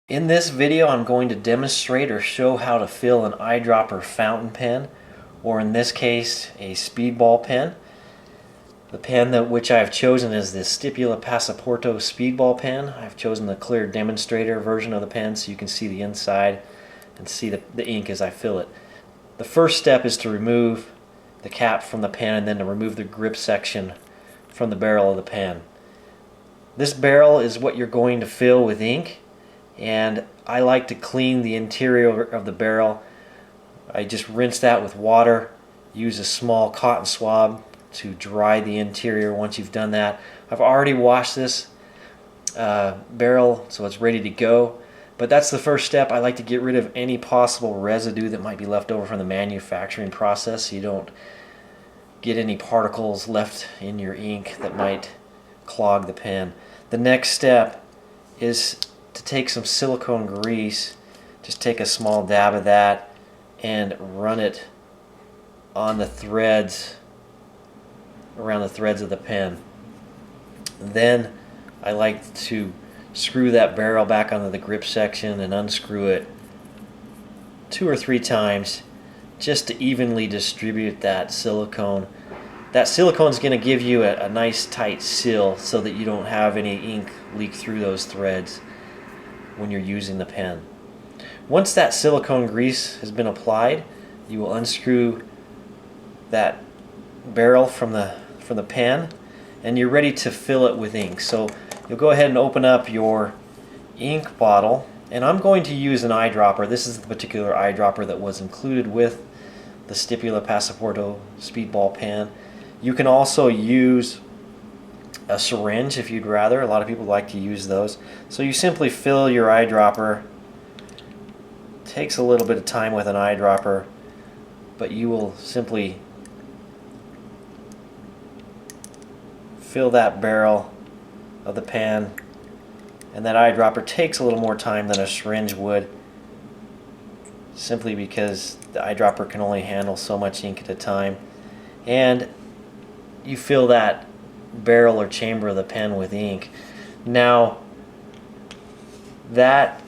In this video, I'm going to demonstrate or show how to fill an eyedropper fountain pen, or in this case, a speedball pen. The pen which I have chosen is the Stipula Passaporto speedball pen. I've chosen the clear demonstrator version of the pen so you can see the inside and see the ink as I fill it. The first step is to remove the cap from the pen and then to remove the grip section from the barrel of the pen. This barrel is what you're going to fill with ink, and I like to clean the interior of the barrel. I just rinse that with water, use a small cotton swab to dry the interior. Once you've done that, I've already washed this barrel so it's ready to go, but that's the first step. I like to get rid of any possible residue that might be left over from the manufacturing process so you don't get any particles left in your ink that might clog the pen. The next step is to take some silicone grease, just take a small dab of that and run it on the threads, around the threads of the pen. Then I like to screw that barrel back onto the grip section and unscrew it 2 or 3 times just to evenly distribute that silicone. That silicone is going to give you a nice tight seal so that you don't have any ink leak through those threads when you're using the pen. Once that silicone grease has been applied, you will unscrew that barrel from the pen and you're ready to fill it with ink. So you'll go ahead and open up your ink bottle, and I'm going to use an eyedropper. This is the particular eyedropper that was included with the Stipula Passaporto speedball pen. You can also use a syringe if you'd rather. A lot of people like to use those. So you simply fill your eyedropper. It takes a little bit of time with an eyedropper, but you will simply fill that barrel of the pen, and that eyedropper takes a little more time than a syringe would, simply because the eyedropper can only handle so much ink at a time. And you fill that barrel or chamber of the pen with ink. Now that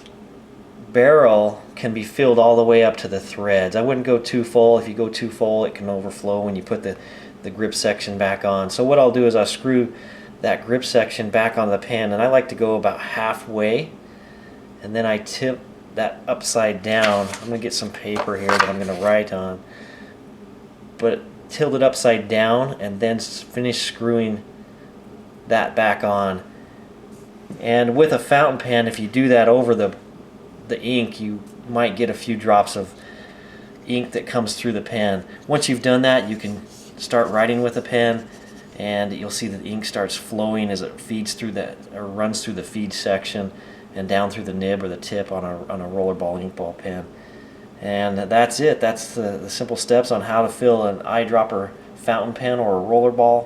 barrel can be filled all the way up to the threads. I wouldn't go too full. If you go too full, it can overflow when you put the grip section back on. So what I'll do is I'll screw that grip section back on the pen, and I like to go about halfway, and then I tip that upside down. I'm going to get some paper here that I'm going to write on, but tilt it upside down and then finish screwing that back on. And with a fountain pen, if you do that over the ink, you might get a few drops of ink that comes through the pen. Once you've done that, you can start writing with the pen, and you'll see that the ink starts flowing as it feeds through that, or runs through the feed section and down through the nib or the tip on a rollerball inkball pen. And that's it. That's the simple steps on how to fill an eyedropper fountain pen or a rollerball